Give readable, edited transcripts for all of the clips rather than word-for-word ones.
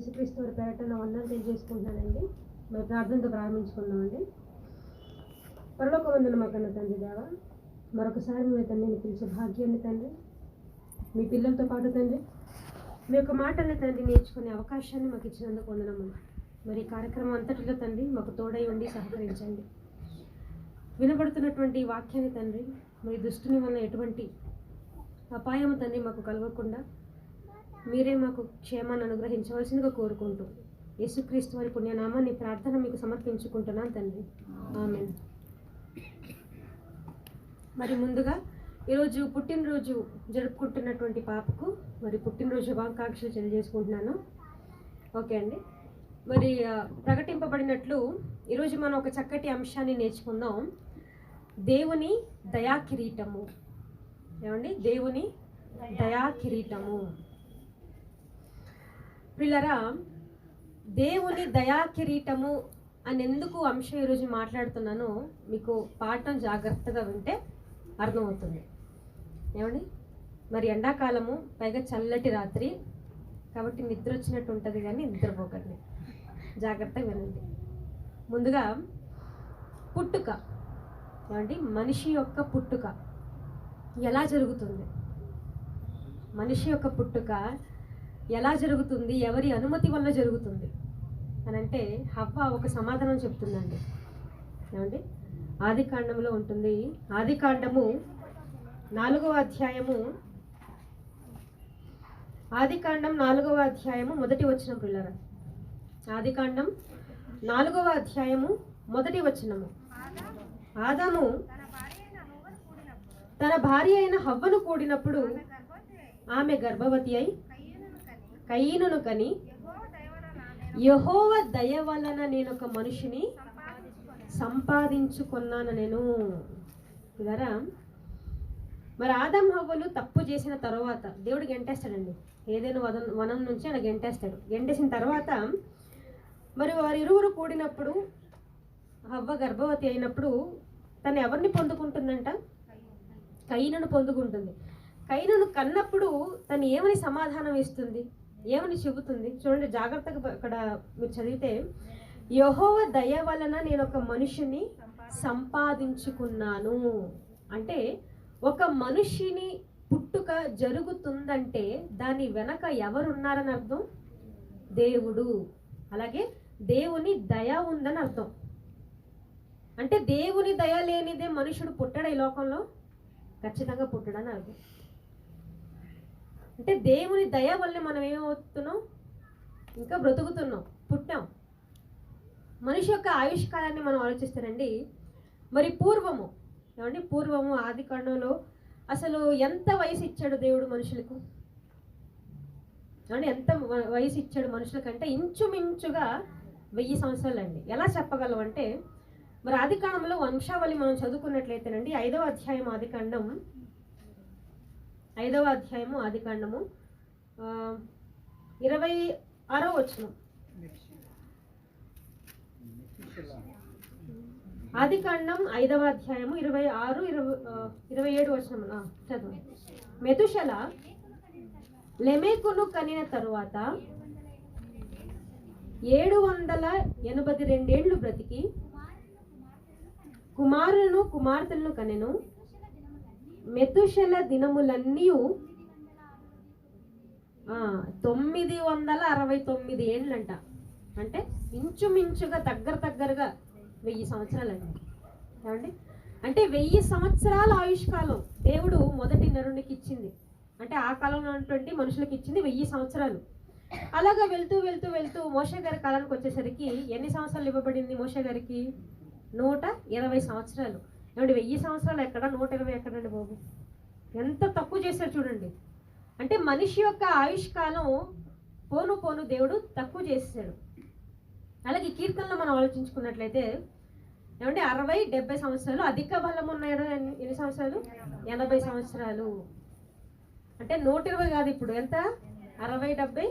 యేసుక్రీస్తు వారి పేరట నా వందనాలు తెలియజేసుకుంటున్నానండి. మరి ప్రార్థనతో ప్రారంభించుకుందామండి. పరలోకమందున మా కన్న తండ్రి దేవా, మరొకసారి మీ తండ్రిని పిలిచే భాగ్యాన్ని తండ్రి, మీ పిల్లలతో పాటు తండ్రి మీ యొక్క మాటల్ని తండ్రి నేర్చుకునే అవకాశాన్ని మాకు ఇచ్చినందుకు వందనము. మరి ఈ కార్యక్రమం అంతటిలో తండ్రి మాకు తోడై ఉండి సహకరించండి. వినబడుతున్నటువంటి వాక్యాన్ని తండ్రి, మరి దుష్టుని వల్ల ఎటువంటి అపాయం తండ్రి మాకు కలగకుండా మీరే మాకు క్షేమాన్ని అనుగ్రహించవలసిందిగా కోరుకుంటూ యేసుక్రీస్తు వారి పుణ్యనామాన్ని ప్రార్థన మీకు సమర్పించుకుంటున్నాను తండ్రి, ఆమేన్. మరి ముందుగా ఈరోజు పుట్టినరోజు జరుపుకుంటున్నటువంటి పాపకు మరి పుట్టినరోజు శుభాకాంక్షలు తెలియజేసుకుంటున్నాను. ఓకే అండి. మరి ప్రకటింపబడినట్లు ఈరోజు మనం ఒక చక్కటి అంశాన్ని నేర్చుకుందాం. దేవుని దయా కిరీటము. ఏమండి? దేవుని దయా కిరీటము. పిల్లరా, దేవుని దయా కిరీటము అని ఎందుకు అంశం ఈరోజు మాట్లాడుతున్నానో మీకు పాఠం జాగ్రత్తగా వింటే అర్థమవుతుంది. ఏమండి? మరి ఎండాకాలము, పైగా చల్లటి రాత్రి కాబట్టి నిద్ర వచ్చినట్టు ఉంటుంది, కానీ నిద్రపోకండి, జాగ్రత్తగా వినండి. ముందుగా పుట్టుక. ఏమండి? మనిషి యొక్క పుట్టుక ఎలా జరుగుతుంది? మనిషి యొక్క పుట్టుక ఎలా జరుగుతుంది? ఎవరి అనుమతి వల్ల జరుగుతుంది అని అంటే హవ్వ ఒక సమాధానం చెప్తుందండి. ఏమండి? ఆది కాండంలో ఉంటుంది. ఆది కాండము 4వ అధ్యాయము, ఆది కాండం 4వ అధ్యాయము 1వ వచనం. పిల్లరా, ఆది కాండం 4వ అధ్యాయము 1వ వచనము. ఆదాము తన భార్య అయిన హవ్వను కూడినప్పుడు ఆమె గర్భవతి అయి కయీనును కని, యెహోవా దయ వలన నేను ఒక మనిషిని సంపాదించుకున్నాను నేను. ఇలారా, మరి ఆదాం హవ్వలు తప్పు చేసిన తర్వాత దేవుడు గెంటేస్తాడండి. ఏదైనా వనం నుంచి అలా గెంటేస్తాడు. గెంటేసిన తర్వాత మరి వారి ఇరువురు కూడినప్పుడు హవ్వ గర్భవతి అయినప్పుడు తను ఎవరిని పొందుకుంటుందంట? కయీనును పొందుకుంటుంది. కయీనును కన్నప్పుడు తను ఏమని సమాధానం ఇస్తుంది? ఏమని చెబుతుంది? చూడండి జాగ్రత్తగా. అక్కడ మీరు చదివితే, యెహోవా దయ వలన నేను ఒక మనిషిని సంపాదించుకున్నాను అంటే, ఒక మనిషిని పుట్టుక జరుగుతుందంటే దాని వెనక ఎవరున్నారని అర్థం? దేవుడు. అలాగే దేవుని దయ ఉందని అర్థం. అంటే దేవుని దయ లేనిదే మనుషుడు పుట్టడా ఈ లోకంలో? ఖచ్చితంగా పుట్టడని అర్థం. అంటే దేవుని దయ వల్ల మనం ఏమవుతున్నాం? ఇంకా బ్రతుకుతున్నాం, పుట్టాం. మనిషి యొక్క ఆయుష్కాలాన్ని మనం ఆలోచిస్తారండి. మరి పూర్వము, ఏమండి? పూర్వము ఆది కాండంలో అసలు ఎంత వయసు ఇచ్చాడు దేవుడు మనుషులకు? ఏమండి? ఎంత వయసు ఇచ్చాడు మనుషులకంటే ఇంచుమించుగా 1000 సంవత్సరాలండి. ఎలా చెప్పగలం అంటే, మరి ఆది కాండంలో వంశావళి మనం చదువుకున్నట్లయితేనండి, 5వ అధ్యాయం ఆది కాండం, 5వ అధ్యాయము ఆది కాండము 26వ వచనం. ఆది కాండం 5వ అధ్యాయము 26, 27 వచనం చదవండి. మెతుషల లెమెకును కనిన తరువాత 782 ఏళ్ళు బ్రతికి కుమారులను కుమార్తెలను కనెను. మెతుషల దినములన్నీ 969 ఏండ్లంట. అంటే ఇంచుమించుగా దగ్గరగా 1000 సంవత్సరాలండి. ఏమండి? అంటే 1000 సంవత్సరాల ఆయుష్కాలం దేవుడు మొదటి నరునికి ఇచ్చింది. అంటే ఆ కాలంలో ఉన్నటువంటి మనుషులకు ఇచ్చింది 1000 సంవత్సరాలు. అలాగా వెళ్తూ వెళ్తూ వెళ్తూ మోషే గారి కాలానికి వచ్చేసరికి ఎన్ని సంవత్సరాలు ఇవ్వబడింది మోషే గారికి? 120 సంవత్సరాలు. ఏమంటే 1000 సంవత్సరాలు ఎక్కడ, 120 ఎక్కడండి బాబు? ఎంత తక్కువ చేశాడు చూడండి. అంటే మనిషి యొక్క ఆయుష్కాలం పోను పోను దేవుడు తక్కువ చేశాడు. అలాగే కీర్తనలో మనం ఆలోచించుకున్నట్లయితే, ఏమంటే 60-70 సంవత్సరాలు. అధిక బలం ఉన్నాడు ఎన్ని సంవత్సరాలు? 80 సంవత్సరాలు. అంటే 120 కాదు, ఇప్పుడు ఎంత? 60, 70,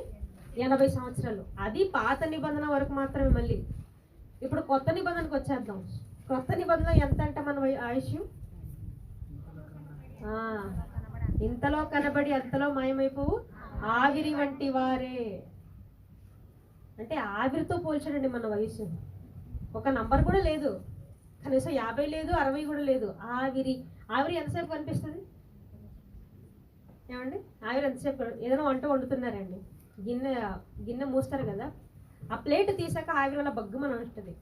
80 సంవత్సరాలు. అది పాత నిబంధన వరకు మాత్రమే. మళ్ళీ ఇప్పుడు కొత్త నిబంధనకు వచ్చేద్దాం. కొత్త నిబంధన ఎంత అంటే మన ఆయుష్ ఇంతలో కనబడి అంతలో మాయమైపోవు ఆవిరి వంటి వారే. అంటే ఆవిరితో పోల్చాడండి మన వయసు. ఒక నంబర్ కూడా లేదు, కనీసం 50 లేదు, 60 కూడా లేదు. ఆవిరి ఆవిరి ఎంతసేపు కనిపిస్తుంది ఏమండి? ఆవిరి ఎంతసేపు? ఏదైనా వంట వండుతున్నారండి, గిన్నె గిన్నె మూస్తారు కదా, ఆ ప్లేట్ తీసాక ఆవిరి వల్ల బగ్గుమని ఉంటుంది.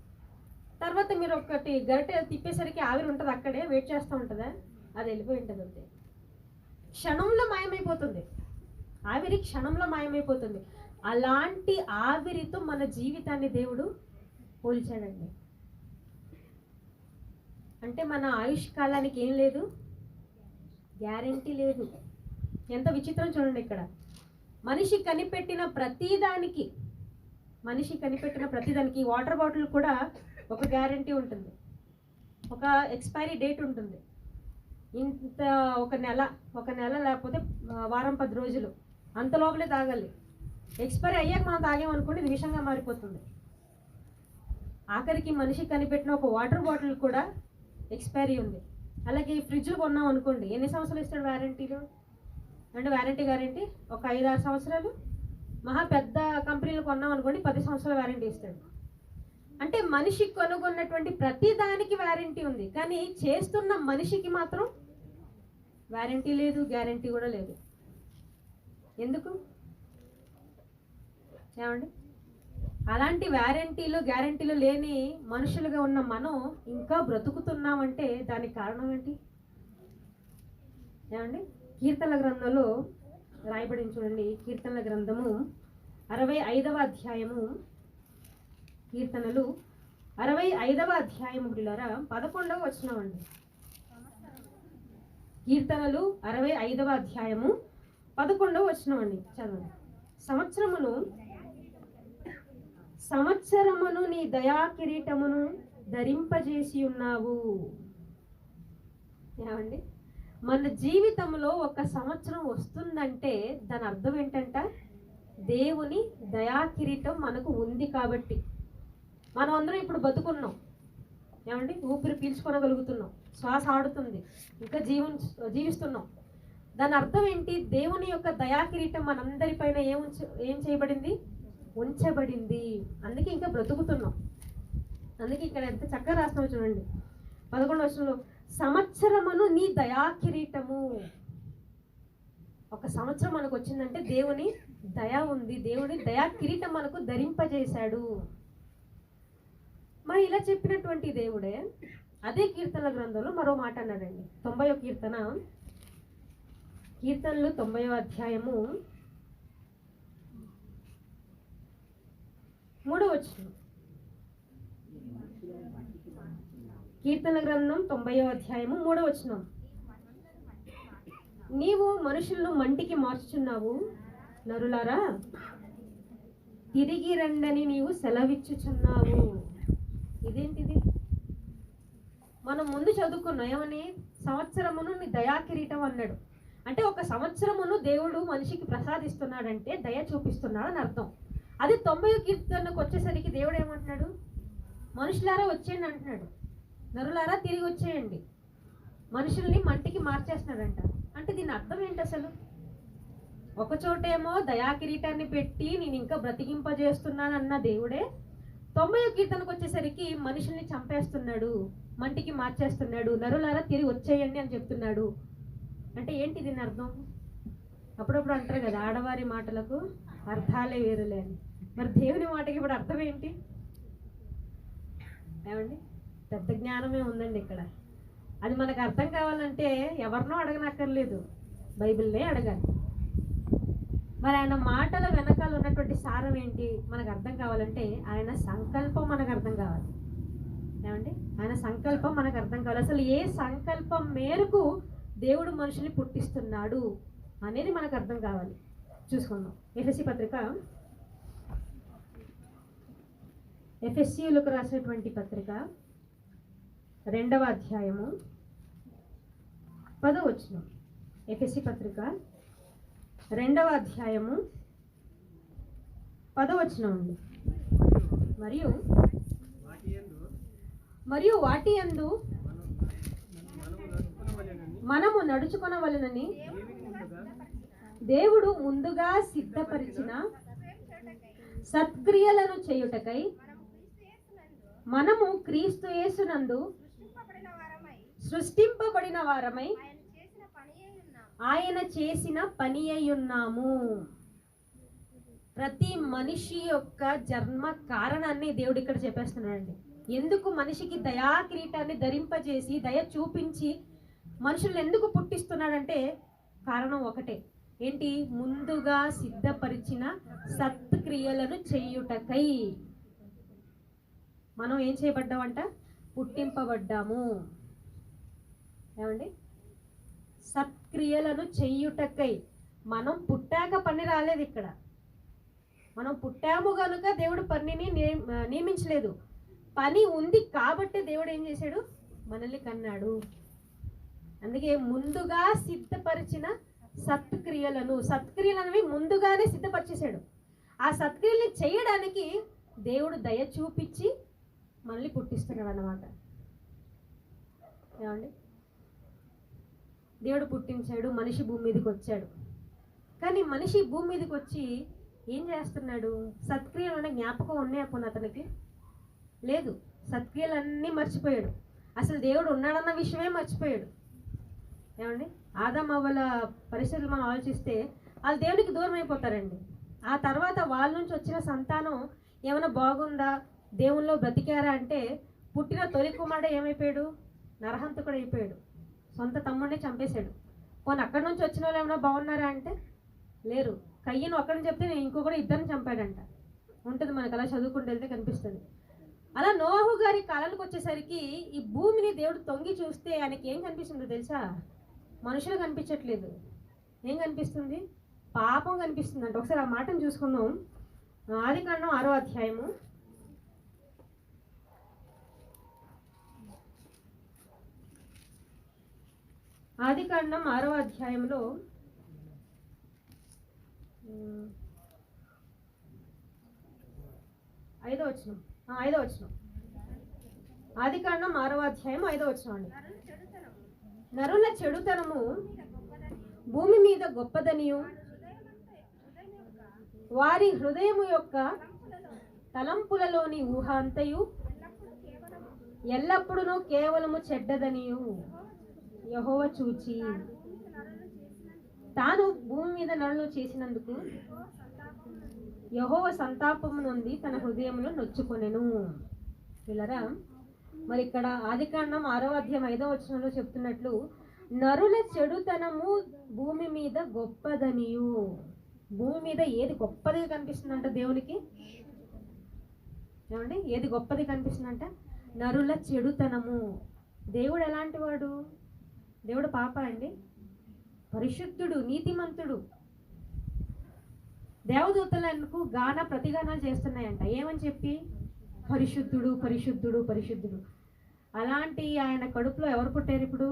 తర్వాత మీరు ఒకటి గరిటె తిప్పేసరికి ఆవిరి ఉంటుంది, అక్కడే వెయిట్ చేస్తూ ఉంటుందా? అది వెళ్ళిపోయి ఉంటుంది అంతే. క్షణంలో మాయమైపోతుంది ఆవిరి, క్షణంలో మాయమైపోతుంది. అలాంటి ఆవిరితో మన జీవితాన్ని దేవుడు పోల్చాడండి. అంటే మన ఆయుష్ కాలానికి ఏం లేదు, గ్యారంటీ లేదు. ఎంత విచిత్రం చూడండి. ఇక్కడ మనిషి కనిపెట్టిన ప్రతిదానికి వాటర్ బాటిల్ కూడా ఒక గ్యారంటీ ఉంటుంది, ఒక ఎక్స్పైరీ డేట్ ఉంటుంది. ఇంత ఒక నెల లేకపోతే వారం 10 రోజులు అంత లోపలే తాగాలి. ఎక్స్పైరీ అయ్యాక మనం తాగామనుకోండి ఇది విషంగా మారిపోతుంది. ఆఖరికి మనిషి కనిపెట్టిన ఒక వాటర్ బాటిల్ కూడా ఎక్స్పైరీ ఉంది. అలాగే ఈ ఫ్రిడ్జ్లు కొన్నాం అనుకోండి, ఎన్ని సంవత్సరాలు ఇస్తాడు వారంటీలు? అంటే గ్యారంటీ ఒక 5-6 సంవత్సరాలు. మహా పెద్ద కంపెనీలు కొన్నాం అనుకోండి 10 సంవత్సరాల వారంటీ ఇస్తాడు. అంటే మనిషి కొనుగొన్నటువంటి ప్రతి దానికి వారంటీ ఉంది, కానీ చేస్తున్న మనిషికి మాత్రం వారంటీ లేదు, గ్యారంటీ కూడా లేదు. ఎందుకు ఏమండి? అలాంటి గ్యారంటీలు లేని మనుషులుగా ఉన్న మనం ఇంకా బ్రతుకుతున్నామంటే దానికి కారణం ఏంటి ఏమండి? కీర్తనల గ్రంథంలో రాయబడింది చూడండి. కీర్తనల గ్రంథము 65వ అధ్యాయము, కీర్తనలు 65వ అధ్యాయము 11వ వచనం అండి. కీర్తనలు 65వ అధ్యాయము 11వ వచనం అండి, చదవండి. సంవత్సరమును నీ దయా కిరీటమును ధరింపజేసి ఉన్నావు. ఏమండి? మన జీవితంలో ఒక సంవత్సరం వస్తుందంటే దాని అర్థం ఏంటంట, దేవుని దయా కిరీటం మనకు ఉంది కాబట్టి. మనం అందరం ఇప్పుడు బతుకున్నాం ఏమండి? ఊపిరి పీల్చుకోగలుగుతున్నాం, శ్వాస ఆడుతుంది, ఇంకా జీవిస్తున్నాం. దాని అర్థం ఏంటి? దేవుని యొక్క దయా కిరీటం మనందరిపైన ఏం చేయబడింది? ఉంచబడింది. అందుకే ఇంకా బ్రతుకుతున్నాం. అందుకే ఇక్కడ ఎంత చక్కగా రాస్తున్నావు చూడండి. 11వ వచనంలో సంవత్సరమును నీ దయా కిరీటము. ఒక సంవత్సరం మనకు వచ్చిందంటే దేవుని దయ ఉంది, దేవుని దయా కిరీటం మనకు ధరింపజేశాడు. మరి ఇలా చెప్పినటువంటి దేవుడే అదే కీర్తనల గ్రంథంలో మరో మాట అన్నాడండి. 90వ కీర్తనలు 90వ అధ్యాయము 3వ వచనం. కీర్తనల గ్రంథం 90వ అధ్యాయము 3వ వచనం. నీవు మనుషులను మంటికి మార్చుచున్నావు, నరులారా తిరిగి రండని నీవు సెలవిచ్చుచున్నావు. ఇదేంటిది? మనం ముందు చదువుకున్నాం ఏమని? సంవత్సరమును నీ దయా కిరీటం అన్నాడు. అంటే ఒక సంవత్సరమును దేవుడు మనిషికి ప్రసాదిస్తున్నాడంటే దయ చూపిస్తున్నాడు అని అర్థం. అది 90వ కీర్తనకు వచ్చేసరికి దేవుడు ఏమంటున్నాడు? మనుషులారా వచ్చేయండి అంటున్నాడు, నరులారా తిరిగి వచ్చేయండి. మనుషుల్ని మంటికి మార్చేస్తున్నాడంట. అంటే దీని అర్థం ఏంటి అసలు? ఒక చోటేమో దయా కిరీటాన్ని పెట్టి నేను ఇంకా బ్రతికింపజేస్తున్నాను అన్న దేవుడే 90వ కీర్తనకు వచ్చేసరికి మనుషుల్ని చంపేస్తున్నాడు, మంటికి మార్చేస్తున్నాడు, నరులారా తిరిగి వచ్చేయండి అని చెప్తున్నాడు. అంటే ఏంటి దీని అర్థం? అప్పుడప్పుడు అంటారు కదా, ఆడవారి మాటలకు అర్థాలే వేరులే అని. మరి దేవుని మాటకి ఇప్పుడు అర్థం ఏంటి ఏమండి? పెద్ద జ్ఞానమే ఉందండి ఇక్కడ. అది మనకు అర్థం కావాలంటే ఎవరినో అడగనక్కర్లేదు, బైబిల్నే అడగాలి. మరి ఆయన మాటల వెనకాల ఉన్నటువంటి సారం ఏంటి మనకు అర్థం కావాలంటే ఆయన సంకల్పం మనకు అర్థం కావాలి. ఏమండి? ఆయన సంకల్పం మనకు అర్థం కావాలి. అసలు ఏ సంకల్పం మేరకు దేవుడు మనుషుల్ని పుట్టిస్తున్నాడు అనేది మనకు అర్థం కావాలి. చూసుకుందాం. ఎఫెసీయులకు రాసినటువంటి పత్రిక 2వ అధ్యాయము 10వ వచనం. ఎఫెసీ పత్రిక 2వ అధ్యాయము 10వ వచనం అండి. మరియు వాటి యందు మనము నడుచుకొనవలెనని దేవుడు ముందుగా సిద్ధపరిచిన సత్క్రియలను చేయుటకై మనము క్రీస్తు యేసునందు సృష్టింపబడిన వారమై ఆయన చేసిన పని అయి ఉన్నాము. ప్రతి మనిషి యొక్క జన్మ కారణాన్ని దేవుడు ఇక్కడ చెప్పేస్తున్నాడండి. ఎందుకు మనిషికి దయా కిరీటాన్ని ధరింపజేసి దయ చూపించి మనుషులను ఎందుకు పుట్టిస్తున్నాడంటే కారణం ఒకటే, ఏంటి? ముందుగా సిద్ధపరిచిన సత్క్రియలను చేయుటకై మనం ఏం చేయబడ్డామంట? పుట్టింపబడ్డాము. ఏమండి? సత్క్రియలను చేయుటకై. మనం పుట్టాక పని రాలేదు ఇక్కడ. మనం పుట్టాము కనుక దేవుడు పనిని నియమించలేదు. పని ఉంది కాబట్టి దేవుడు ఏం చేశాడు? మనల్ని కన్నాడు. అందుకే ముందుగా సిద్ధపరిచిన సత్క్రియలనేవి ముందుగానే సిద్ధపరిచేశాడు. ఆ సత్క్రియల్ని చేయడానికి దేవుడు దయ చూపించి మనల్ని పుట్టిస్తున్నాడు అన్నమాట. ఏమండి? దేవుడు పుట్టించాడు, మనిషి భూమి మీదకి వచ్చాడు. కానీ మనిషి భూమి మీదకి వచ్చి ఏం చేస్తున్నాడు? సత్క్రియలు జ్ఞాపకం ఉన్నాయి అప్పుడు అతనికి లేదు. సత్క్రియలన్నీ మర్చిపోయాడు. అసలు దేవుడు ఉన్నాడన్న విషయమే మర్చిపోయాడు. ఏమండి? ఆదాము అవ్వల పరిస్థితులు మనం ఆలోచిస్తే వాళ్ళు దేవునికి దూరం అయిపోతారండి. ఆ తర్వాత వాళ్ళ నుంచి వచ్చిన సంతానం ఏమైనా బాగుందా, దేవుల్లో బ్రతికారా అంటే పుట్టిన తొలి కుమారుడు ఏమైపోయాడు? నరహంతకుడు అయిపోయాడు. సొంత తమ్ముడిని చంపేశాడు. పోనీ అక్కడి నుంచి వచ్చిన వాళ్ళు ఏమైనా బాగున్నారా అంటే లేరు. కయ్యను ఒక్కడిని చెప్తే నేను ఇంకొకటి ఇద్దరిని చంపాడంట. ఉంటుంది మనకు, అలా చదువుకుంటూ వెళ్తే కనిపిస్తుంది. అలా నోహు గారి కాలానికి వచ్చేసరికి ఈ భూమిని దేవుడు తొంగి చూస్తే ఆయనకి ఏం కనిపిస్తుందో తెలుసా? మనుషులు కనిపించట్లేదు. ఏం కనిపిస్తుంది? పాపం కనిపిస్తుంది అంట. ఒకసారి ఆ మాటను చూసుకుందాం. ఆదికాండం 6వ అధ్యాయము. ఆదికాండం 6వ అధ్యాయంలో 5వ వచనం. 5వ వచనం. ఆదికాండం 6వ అధ్యాయం 5వ వచనం అండి. నరుల చెడుతనము భూమి మీద గొప్పదనియు వారి హృదయము యొక్క తలంపులలోని ఊహ అంతయు ఎల్లప్పుడూ కేవలము చెడ్డదనియు యెహోవా చూచి తాను భూమి మీద నరులను చేసినందుకు యెహోవా సంతాపము నుండి తన హృదయంలో నొచ్చుకొనెను. పిల్లరా, మరి ఇక్కడ ఆదికాండం 6వ అధ్యాయం 5వ వచనంలో చెప్తున్నట్లు నరుల చెడుతనము భూమి మీద గొప్పదనియు. భూమి మీద ఏది గొప్పదిగా కనిపిస్తుందంట దేవునికి? ఏమండి? ఏది గొప్పది కనిపిస్తుందంట? నరుల చెడుతనము. దేవుడు ఎలాంటి వాడు? దేవుడు పాప అండి? పరిశుద్ధుడు, నీతిమంతుడు. దేవదూతలకు గాన ప్రతిగానాలు చేస్తున్నాయంట. ఏమని చెప్పి? పరిశుద్ధుడు, పరిశుద్ధుడు, పరిశుద్ధుడు. అలాంటి ఆయన కడుపులో ఎవరు పుట్టారు? ఇప్పుడు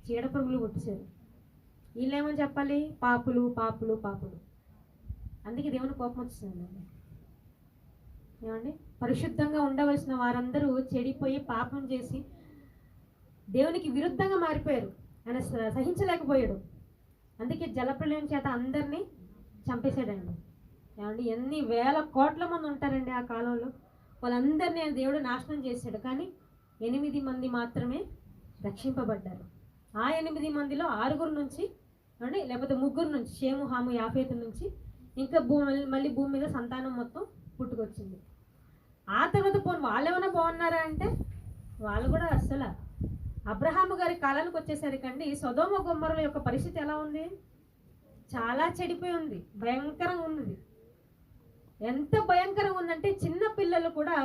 చీడపురుగులు పుట్టేశారు. వీళ్ళేమని చెప్పాలి? పాపులు, పాపులు, పాపులు. అందుకే దేవుని కోపం వచ్చిందండి. ఏమండి? పరిశుద్ధంగా ఉండవలసిన వారందరూ చెడిపోయి పాపం చేసి దేవునికి విరుద్ధంగా మారిపోయారు. ఆయన సహించలేకపోయాడు. అందుకే జలప్రలయం చేత అందరినీ చంపేశాడండి. ఏమండి? ఎన్ని వేల కోట్ల మంది ఉంటారండి ఆ కాలంలో. వాళ్ళందరినీ దేవుడు నాశనం చేశాడు. కానీ 8 మంది మాత్రమే రక్షింపబడ్డారు. ఆ 8 మందిలో 6 నుంచి అంటే లేకపోతే 3 నుంచి, షేము, హాము, యాఫేతు నుంచి ఇంకా మళ్ళీ భూమి మీద సంతానం మొత్తం పుట్టుకొచ్చింది. ఆ తర్వాత పోనీ వాళ్ళు ఏమైనా బాగున్నారా అంటే వాళ్ళు కూడా అస్సలు. అబ్రహాము గారి కాలానికి వచ్చేసరికండి సొదొమ గొమొర్రా యొక్క పరిస్థితి ఎలా ఉంది? చాలా చెడిపోయి ఉంది. భయంకరంగా ఉంది. ఎంత భయంకరంగా ఉందంటే చిన్న పిల్లలు కూడా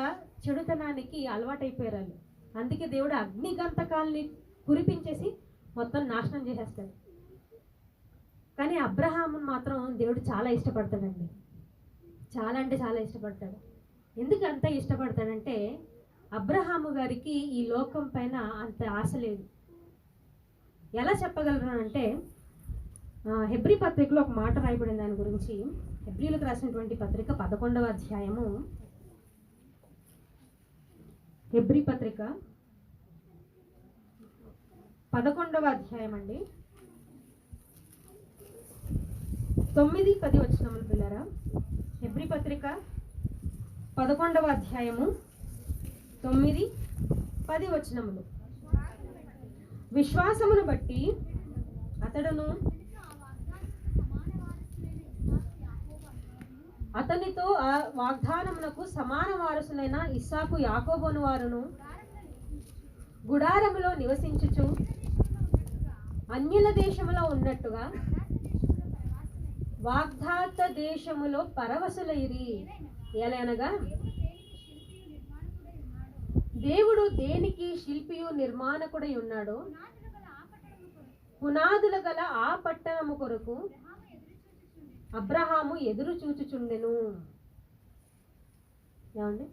చెడుతనానికి అలవాటైపోయారు. అందుకే దేవుడు అగ్నిగంతకాల్ని కురిపించేసి మొత్తం నాశనం చేసేస్తాడు. కానీ అబ్రహామును మాత్రం దేవుడు చాలా ఇష్టపడతాడండి. చాలా అంటే చాలా ఇష్టపడతాడు. ఎందుకు అంత ఇష్టపడతాడంటే అబ్రహాము గారికి ఈ లోకం పైన అంత ఆశ లేదు. ఎలా చెప్పగలరు అంటే హెబ్రీ పత్రికలో ఒక మాట రాయబడింది దాని గురించి. హెబ్రీలకు రాసినటువంటి పత్రిక 11వ అధ్యాయము. హెబ్రీ పత్రిక 11వ అధ్యాయం అండి. 9, 10 వచనములు పిల్లరా. హెబ్రీ పత్రిక 11వ అధ్యాయము 9, 10 వచనములు. విశ్వాసమును బట్టి అతడును అతనితో ఆ వాగ్దానమునకు సమాన వారసులైన ఇస్సాకు యాకోబును వారును గుడారములో నివసించుచు అన్యుల దేశములో ఉన్నట్టుగా వాగ్దాత దేశములో పరవశులైరి. ఎలయనగా దేవుడు దేనికి శిల్పియు నిర్మాణకుడై ఉన్నాడో పునాదులు గల ఆ పట్టణము కొరకు అబ్రహాము ఎదురు చూచుచుండెను. ఏమండి,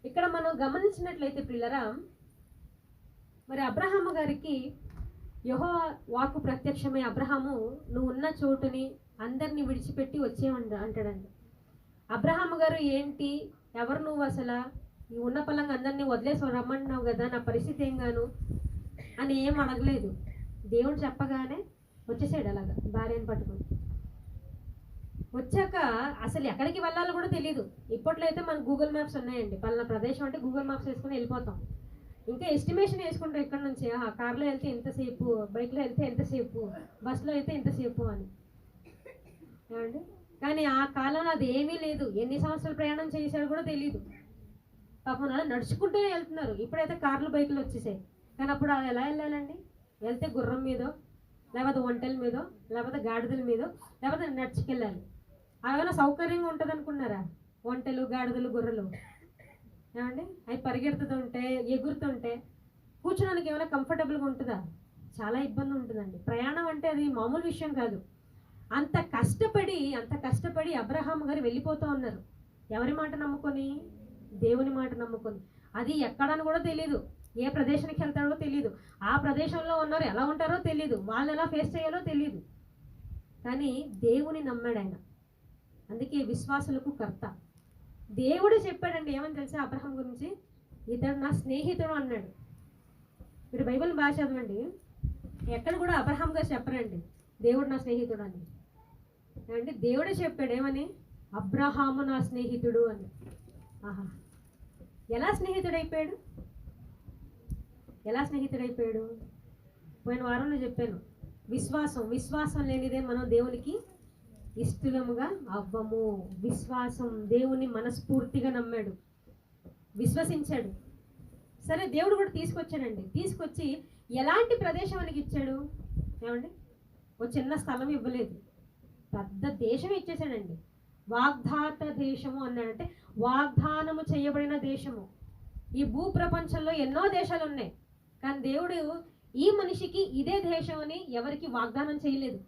ఇక్కడ మనం గమనించినట్లయితే పిల్లరా, మరి అబ్రహాము గారికి యెహోవా వాక్కు ప్రత్యక్షమై, అబ్రహాము నువ్వు ఉన్న చోటుని అందరినీ విడిచిపెట్టి అంటాడండి. అబ్రహాము గారు ఏంటి, ఎవరు నువ్వు అసలు, ఈ ఉన్న పలంగా అందరినీ వదిలేసి రమ్మంటున్నావు కదా, నా పరిస్థితి ఏం గాను అని ఏం అడగలేదు. దేవుడు చెప్పగానే వచ్చేసాడు అలాగా భార్యను పట్టుకొని. వచ్చాక అసలు ఎక్కడికి వెళ్ళాలో కూడా తెలియదు. ఇప్పట్లో అయితే మనకు గూగుల్ మ్యాప్స్ ఉన్నాయండి. పలానా ప్రదేశం అంటే గూగుల్ మ్యాప్స్ వేసుకుని వెళ్ళిపోతాం. ఇంకా ఎస్టిమేషన్ వేసుకుంటాం ఇక్కడ నుంచి, కార్లో వెళ్తే ఎంతసేపు, బైక్లో వెళ్తే ఎంతసేపు, బస్సులో అయితే ఎంతసేపు అని. ఏమండి, కానీ ఆ కాలంలో అది ఏమీ లేదు. ఎన్ని సంవత్సరాలు ప్రయాణం చేశాడో కూడా తెలియదు. పాపం అలా నడుచుకుంటూనే వెళ్తున్నారు. ఇప్పుడైతే కార్లు బైకులు వచ్చేసాయి. కానీ అప్పుడు అలా ఎలా వెళ్ళాలండి? వెళ్తే గుర్రం మీదో, లేకపోతే ఒంటెల మీదో, లేకపోతే గాడిదల మీదో, లేకపోతే నడుచుకెళ్ళాలి. అలాగే సౌకర్యంగా ఉంటుంది అనుకున్నారా? ఒంటెలు, గాడిదలు, గుర్రలు ఏమండి, అవి పరిగెడుతుంటే, ఎగురుతుంటే కూర్చోడానికి ఏమైనా కంఫర్టబుల్గా ఉంటుందా? చాలా ఇబ్బంది ఉంటుందండి. ప్రయాణం అంటే అది మామూలు విషయం కాదు. అంత కష్టపడి అబ్రహాం గారు వెళ్ళిపోతూ ఉన్నారు. ఎవరి మాట నమ్ముకొని? దేవుని మాట నమ్ముకొని. అది ఎక్కడని కూడా తెలియదు, ఏ ప్రదేశానికి వెళ్తాడో తెలియదు, ఆ ప్రదేశంలో ఉన్నారు ఎలా ఉంటారో తెలియదు, వాళ్ళు ఎలా ఫేస్ చేయాలో తెలియదు. కానీ దేవుని నమ్మాడు ఆయన. అందుకే విశ్వాసులకు కర్త. దేవుడు చెప్పాడండి, ఏమని తెలుసా అబ్రహాం గురించి? ఇతడు నా స్నేహితుడు అన్నాడు. మీరు బైబిల్ బాగా చదవండి, ఎక్కడ కూడా అబ్రహాం గారు చెప్పరండి దేవుడు నా స్నేహితుడు అని. అంటే దేవుడే చెప్పాడు ఏమని? అబ్రహాము నా స్నేహితుడు అని. ఆహా, ఎలా స్నేహితుడైపోయాడు? పోయిన వారంలో చెప్పాను, విశ్వాసం లేనిదే మనం దేవునికి ఇష్టముగా అవ్వము. విశ్వాసం, దేవుని మనస్ఫూర్తిగా నమ్మాడు, విశ్వసించాడు. సరే, దేవుడు కూడా తీసుకొచ్చాడండి. తీసుకొచ్చి ఎలాంటి ప్రదేశం మనకి ఇచ్చాడు? ఏమండి, ఓ చిన్న స్థలం ఇవ్వలేదు, పెద్ద దేశం ఇచ్చేసాడండి. వాగ్దాత దేశము అన్నాడంటే వాగ్దానము చేయబడిన దేశము. ఈ భూప్రపంచంలో ఎన్నో దేశాలు ఉన్నాయి, కానీ దేవుడు ఈ మనిషికి ఇదే దేశం అని ఎవరికి వాగ్దానం చేయలేదు.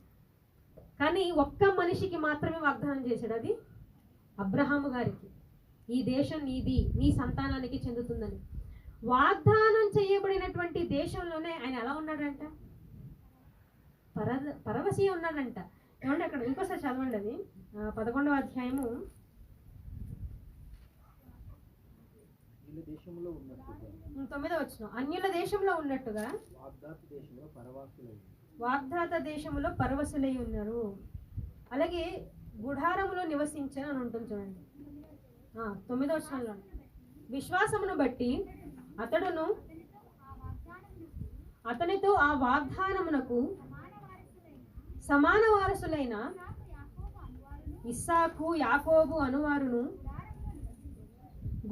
కానీ ఒక్క మనిషికి మాత్రమే వాగ్దానం చేశాడు, అది అబ్రహాము గారికి. ఈ దేశం నీది, నీ సంతానానికి చెందుతుందని. వాగ్దానం చేయబడినటువంటి దేశంలోనే ఆయన ఎలా ఉన్నాడంట? పరవశి ఉన్నాడంట. ఏమంటే అక్కడ ఇంకోసారి చదవండి, అది 11వ అధ్యాయము 9వ వచనం. అన్యుల దేశంలో ఉన్నట్టుగా వాగ్దాత దేశంలో పరవశులై ఉన్నారు. అలాగే గుడారములో నివసించని అని ఉంటుంది చూడండి, 9వ వచనంలో. విశ్వాసమును బట్టి అతడును అతనితో ఆ వాగ్దానమునకు సమాన వారసులైన ఇస్సాకు యాకోబు అనువారును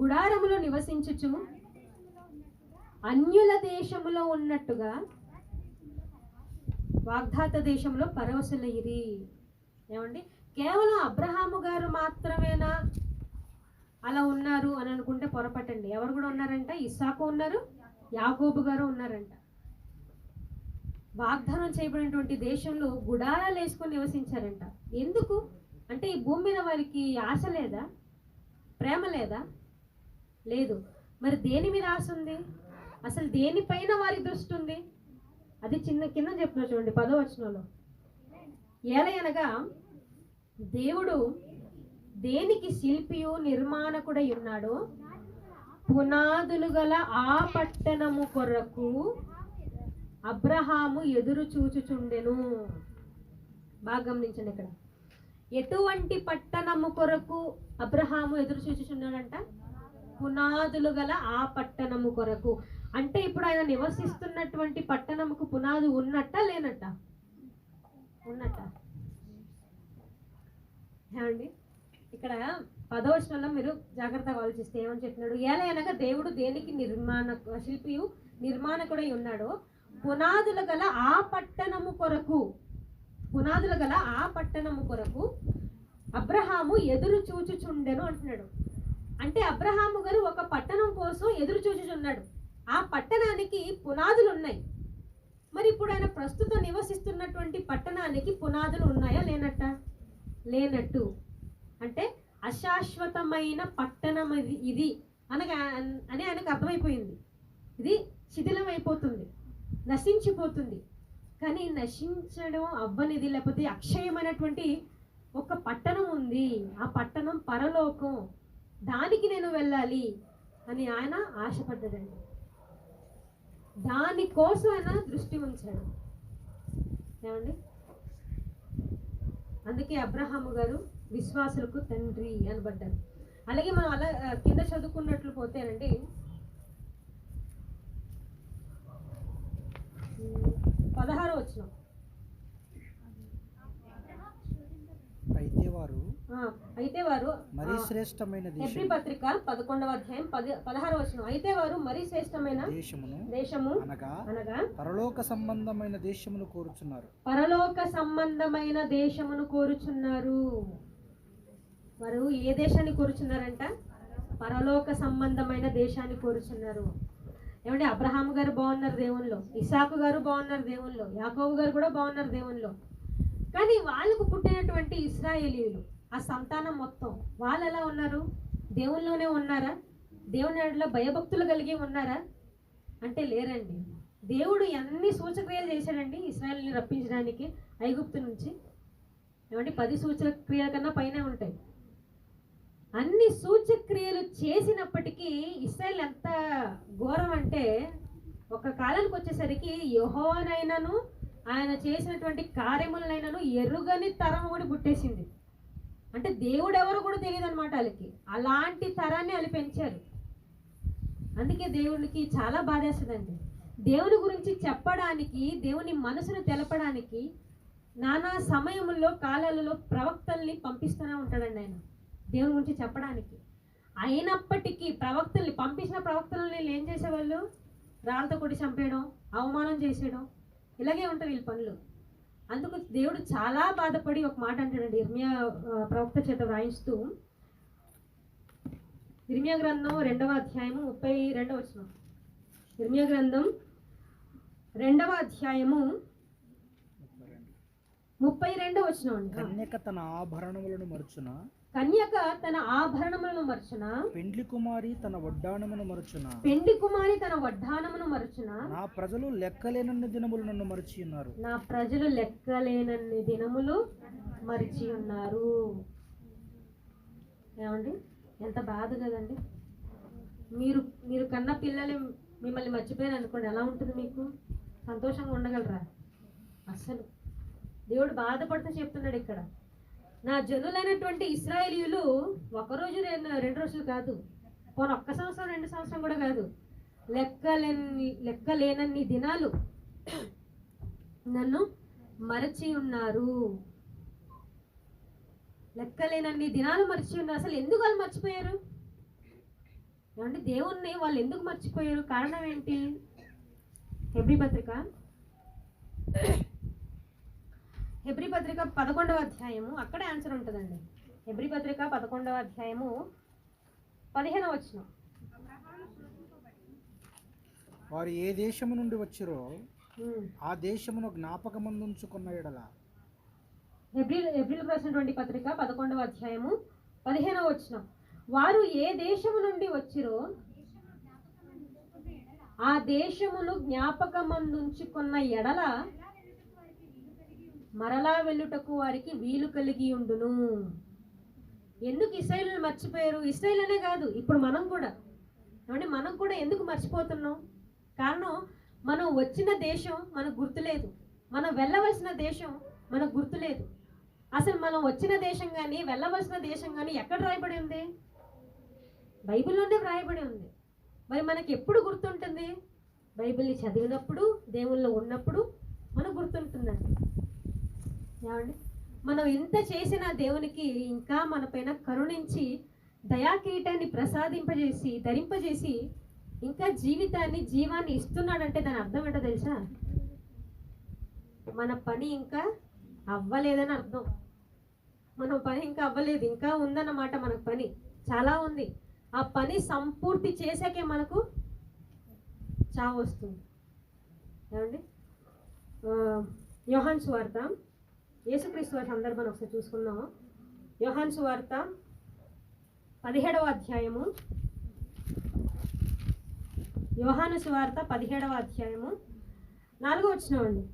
గుడారములో నివసించుచు అన్యుల దేశములో ఉన్నట్టుగా వాగ్దాత దేశంలో పరవశులైరి. ఏమండి, కేవలం అబ్రహాము గారు మాత్రమేనా అలా ఉన్నారు అని అనుకుంటే పొరపట్టండి. ఎవరు కూడా ఉన్నారంట? ఇస్సాకు ఉన్నారు, యాకోబు గారు ఉన్నారంట. వాగ్దానం చేయబడినటువంటి దేశంలో గుడారాలు వేసుకొని నివసించారంట. ఎందుకు అంటే ఈ భూమి మీద వారికి ఆశ లేదా? ప్రేమ లేదా? లేదు. మరి దేని మీద ఆశ ఉంది? అసలు దేనిపైన వారి దృష్టి ఉంది? అది కింద చెప్పిన చూడండి 10వ వచనంలో. ఏలయనగా దేవుడు దేనికి శిల్పియు నిర్మాణకుడై ఉన్నాడో పునాదులు గల ఆ పట్టణము కొరకు అబ్రహాము ఎదురు చూచుచుండెను. బాగా గమనించండి, ఇక్కడ ఎటువంటి పట్టణము కొరకు అబ్రహాము ఎదురు చూచుచున్నాడంట? పునాదులు గల ఆ పట్టణము కొరకు. అంటే ఇప్పుడు ఆయన నివసిస్తున్నటువంటి పట్టణముకు పునాది ఉన్నట్ట లేనట్ట? ఉన్నట్ట. ఏమండి, ఇక్కడ 10వ వచనంలో మీరు జాగ్రత్తగా ఆలోచిస్తే ఏమని చెప్పినాడు? ఏలయనగా దేవుడు దేనికి శిల్పియు నిర్మాణకుడై ఉన్నాడో పునాదులు గల ఆ పట్టణము కొరకు, పునాదులు గల ఆ పట్టణము కొరకు అబ్రహాము ఎదురు చూచుచుండెను అంటున్నాడు. అంటే అబ్రహాము గారు ఒక పట్టణం కోసం ఎదురు చూచుచున్నాడు. ఆ పట్టణానికి పునాదులు ఉన్నాయి. మరి ఇప్పుడు ఆయన ప్రస్తుతం నివసిస్తున్నటువంటి పట్టణానికి పునాదులు ఉన్నాయా లేనట్ట? లేనట్టు. అంటే అశాశ్వతమైన పట్టణం ఇది అనగా అని ఆయనకు అర్థమైపోయింది. ఇది శిథిలం అయిపోతుంది, నశించిపోతుంది. కానీ నశించడం అవ్వనిది, లేకపోతే అక్షయమైనటువంటి ఒక పట్టణం ఉంది. ఆ పట్టణం పరలోకం, దానికి నేను వెళ్ళాలి అని ఆయన ఆశపడ్డాడండి. దానికోసం ఆయన దృష్టి ఉంచాడు. ఏమండి, అందుకే అబ్రహాము గారు విశ్వాసులకు తండ్రి అనబడ్డారు. అలాగే మనం అలా కింద చదువుకున్నట్లు పోతేనండి 16వ వచనం. అయితే వారు మరి శ్రేష్టమైన హెబ్రీ పత్రిక 11వ అధ్యాయం 16వ వచనం. అయితే వారు మరి శ్రేష్టమైన దేశము అనగా పరలోక సంబంధమైన దేశమును కోరుచున్నారు. పరలోక సంబంధమైన దేశమును కోరుచున్నారు. వారు ఏ దేశాన్ని కోరుచున్నారంట? పరలోక సంబంధమైన దేశాన్ని కోరుచున్నారు. ఏమంటే అబ్రహాము గారు బాగున్నారు దేవునిలో, ఇసాకు గారు బాగున్నారు దేవునిలో, యాకోబు గారు కూడా బాగున్నారు దేవునిలో. కానీ వాళ్ళకు పుట్టినటువంటి ఇశ్రాయేలీయులు, ఆ సంతానం మొత్తం వాళ్ళు ఎలా ఉన్నారు? దేవునిలోనే ఉన్నారా? దేవుని ఎడల భయభక్తులు కలిగి ఉన్నారా అంటే లేరండి. దేవుడు ఎన్ని సూచక్రియలు చేశాడండి ఇశ్రాయేలుని రప్పించడానికి ఐగుప్తు నుంచి. ఏమంటే 10 సూచక్రియల కన్నా పైనే ఉంటాయి. అన్ని సూచక్రియలు చేసినప్పటికీ ఇశ్రాయేలు ఎంత ఘోరం అంటే ఒక కాలానికి వచ్చేసరికి యెహోవానైనను ఆయన చేసినటువంటి కార్యములనైనను ఎరుగని తరం కూడా పుట్టేసింది. అంటే దేవుడు ఎవరో కూడా తెలియదు అనమాట వాళ్ళకి. అలాంటి తరాన్ని వాళ్ళు పెంచారు. అందుకే దేవునికి చాలా బాధేస్తుందండి. దేవుని గురించి చెప్పడానికి, దేవుని మనసును తెలపడానికి నానా సమయంలో కాలాలలో ప్రవక్తల్ని పంపిస్తూనే ఉంటాడండి ఆయన దేవుని గురించి చెప్పడానికి. అయినప్పటికీ ప్రవక్తల్ని పంపించిన ప్రవక్తలని ఏం చేసేవాళ్ళు? రాళ్ళతో కొట్టి చంపేయడం, అవమానం చేసేయడం, ఇలాగే ఉంటారు వీళ్ళ పనులు. అందుకు దేవుడు చాలా బాధపడి ఒక మాట అంటాడండి ఇర్మియా ప్రవక్త చేత వ్రాయిస్తూ. ఇర్మియా గ్రంథం 2వ అధ్యాయము 32వ వచనం. ఇర్మియా గ్రంథం 2వ అధ్యాయము 32వ వచనం అండి. కన్యక తన ఆభరణములను మరుచున, కన్యక తన ఆభరణములను మరచున, పెండ్లి కుమారి తన వడ్డాణమును మరచున, పెండి కుమారి తన వడ్డానమును మరచున, నా ప్రజలు లెక్కలేనన్ని దినములు నన్ను మరచి ఉన్నారు. నా ప్రజలు లెక్కలేనన్ని దినములు మరిచి ఉన్నారు. ఏమండి, ఎంత బాధ కదండి. మీరు మీరు కన్న పిల్లలు మిమ్మల్ని మర్చిపోయారు అనుకోండి, ఎలా ఉంటుంది మీకు? సంతోషంగా ఉండగలరా? అస్సలు. దేవుడు బాధపడుతూ చెప్తున్నాడు ఇక్కడ, నా జనులైనటువంటి ఇశ్రాయేలీయులు ఒకరోజు 2 రోజులు కాదు, పోనీ 1 సంవత్సరం 2 సంవత్సరం కూడా కాదు, లెక్కలేనన్ని దినాలు నన్ను మరచి ఉన్నారు. లెక్కలేనన్ని దినాలు మరచి ఉన్నారు. అసలు ఎందుకు వాళ్ళు మర్చిపోయారు? ఏమంటే దేవుణ్ణి వాళ్ళు ఎందుకు మర్చిపోయారు? కారణం ఏంటి? హెబ్రీ పత్రిక 11వ అధ్యాయము, అక్కడే ఆన్సర్ ఉంటుందండి. హెబ్రీ పత్రిక 11వ అధ్యాయము 15వ వచనం. వారు ఏ దేశము నుండి వచ్చిరో ఆ దేశమును జ్ఞాపకమందుంచుకున్న ఎడల. హెబ్రీయులకు రాసినటువంటి పత్రిక 11వ అధ్యాయము 15వ వచనం. వారు ఏ దేశము నుండి వచ్చిరో ఆ దేశమును జ్ఞాపకమందుంచుకున్న ఎడల మరలా వెళ్ళుటకు వారికి వీలు కలిగి ఉండును. ఎందుకు ఇశ్రాయేలును మర్చిపోయారు? ఇశ్రాయేల్ అనే కాదు, ఇప్పుడు మనం కూడా. అంటే మనం కూడా ఎందుకు మర్చిపోతున్నాం? కారణం, మనం వచ్చిన దేశం మనకు గుర్తులేదు, మనం వెళ్ళవలసిన దేశం మనకు గుర్తులేదు. అసలు మనం వచ్చిన దేశం కానీ వెళ్ళవలసిన దేశం కానీ ఎక్కడ రాయబడి ఉంది? బైబిల్లోనే వ్రాయబడి ఉంది. మరి మనకి ఎప్పుడు గుర్తుంటుంది? బైబిల్ని చదివినప్పుడు, దేవుల్లో ఉన్నప్పుడు మనకు గుర్తుంటుందండి. ఏమండి, మనం ఇంత చేసిన దేవునికి ఇంకా మన పైన కరుణించి దయాకిరీటాన్ని ప్రసాదింపజేసి ధరింపజేసి ఇంకా జీవాన్ని ఇస్తున్నాడంటే దాని అర్థం ఏంటో తెలుసా? మన పని ఇంకా అవ్వలేదని అర్థం. మన పని ఇంకా అవ్వలేదు, ఇంకా ఉందన్నమాట. మనకు పని చాలా ఉంది. ఆ పని సంపూర్తి చేసాకే మనకు చావు వస్తుంది. ఏమండి, యోహాను సువార్త, యేసుక్రీస్తు వారి సందర్భాన్ని ఒకసారి చూసుకుందాము. యోహాను సువార్త 17వ అధ్యాయము, యోహాను సువార్త 17వ అధ్యాయము 4వ వచనం అండి.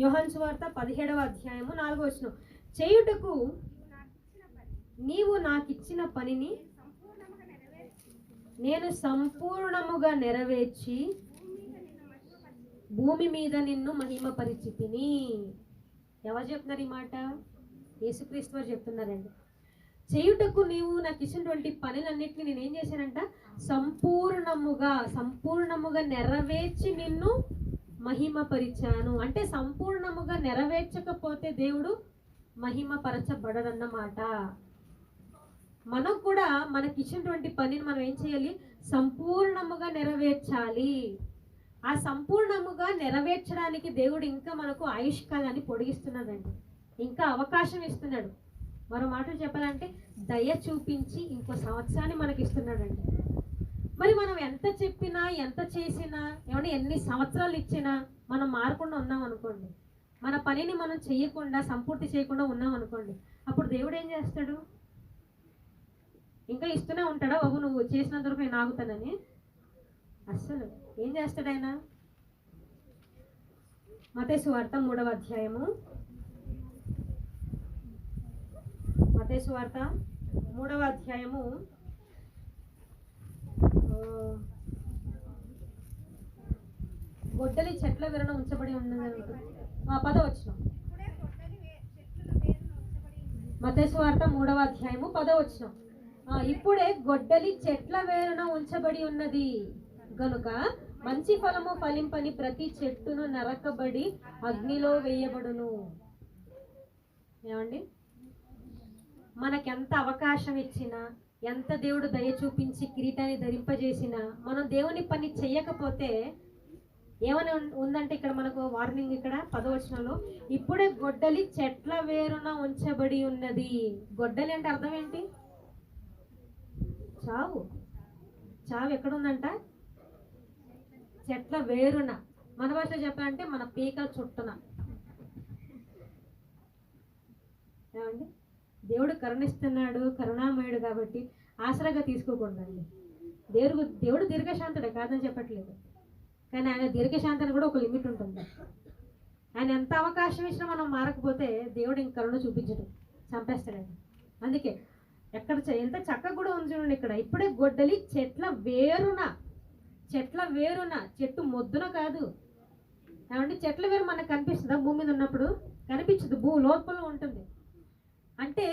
యోహాను సువార్త 17వ అధ్యాయము 4వ వచనం. చేయుటకు నీవు నాకిచ్చిన పనిని నేను సంపూర్ణముగా నెరవేర్చి భూమి మీద నిన్ను మహిమపరిచితిని. ఎవరు చెప్తున్నారు ఈ మాట? యేసుక్రీస్తు వారు చెప్తున్నారండి. చేయుటకు నీవు నాకు ఇచ్చినటువంటి పనులన్నిటిని నేనేం చేశానంట? సంపూర్ణముగా నెరవేర్చి నిన్ను మహిమపరిచాను. అంటే సంపూర్ణముగా నెరవేర్చకపోతే దేవుడు మహిమపరచబడదన్నమాట. మనం కూడా మనకిచ్చినటువంటి పనిని మనం ఏం చేయాలి? సంపూర్ణముగా నెరవేర్చాలి. ఆ సంపూర్ణముగా నెరవేర్చడానికి దేవుడు ఇంకా మనకు ఆయుష్కాలాన్ని పొడిగిస్తున్నాడండి, ఇంకా అవకాశం ఇస్తున్నాడు. మరో మాటలు చెప్పాలంటే దయ చూపించి ఇంకో సంవత్సరాన్ని మనకి ఇస్తున్నాడండి. మరి మనం ఎంత చెప్పినా ఎంత చేసినా ఏమన్నా ఎన్ని సంవత్సరాలు ఇచ్చినా మనం మారకుండా ఉన్నాం అనుకోండి, మన పనిని మనం చేయకుండా సంపూర్తి చేయకుండా ఉన్నాం అనుకోండి, అప్పుడు దేవుడు ఏం చేస్తాడు? ఇంకా ఇస్తూనే ఉంటాడా? బాబు నువ్వు చేసినంత వరకు నేను ఆగుతానని? అస్సలు ఏం చేస్తాడు ఆయన? మత్తయి సువార్త 3వ అధ్యాయము, మత్తయి సువార్త 3వ అధ్యాయము గొడ్డలి చెట్ల వెరణ ఉంచబడి ఉన్నది. 10వ వచనం. మత్తయి సువార్త 3వ అధ్యాయము 10వ వచనం. ఇప్పుడే గొడ్డలి చెట్ల వేరున ఉంచబడి ఉన్నది గనుక మంచి ఫలము ఫలింపని ప్రతి చెట్టును నరకబడి అగ్నిలో వేయబడును. ఏమండి, మనకెంత అవకాశం ఇచ్చినా, ఎంత దేవుడు దయ చూపించి కిరీటాన్ని ధరింపజేసినా మనం దేవుని పని చెయ్యకపోతే ఏమని ఉందంటే ఇక్కడ మనకు వార్నింగ్, ఇక్కడ 10వ వచనంలో ఇప్పుడే గొడ్డలి చెట్ల వేరున ఉంచబడి ఉన్నది. గొడ్డలి అంటే అర్థం ఏంటి? చావు. చావు ఎక్కడుందంట? చెట్ల వేరున. మన భాషలో చెప్పాలంటే మన పీకల చుట్టన. ఏమండి, దేవుడు కరుణిస్తున్నాడు, కరుణామయుడు కాబట్టి ఆసరాగా తీసుకోకూడదండి. దేవుడు దీర్ఘశాంతుడే, కాదని చెప్పట్లేదు. కానీ ఆయన దీర్ఘశాంతానికి కూడా ఒక లిమిట్ ఉంటుంది. ఆయన ఎంత అవకాశం ఇచ్చినా మనం మారకపోతే దేవుడు ఇంక కరుణ చూపించడు, చంపేస్తాడండి. అందుకే ఎక్కడ ఎంత చక్కగా కూడా ఉంది చూడండి ఇక్కడ. ఇప్పుడే గొడ్డలి చెట్ల వేరున, చెట్టు మొద్దున కాదు. ఏమంటే చెట్ల వేరు మనకు కనిపిస్తుందా? భూమి మీద ఉన్నప్పుడు కనిపించదు, లోపల ఉంటుంది. అంటే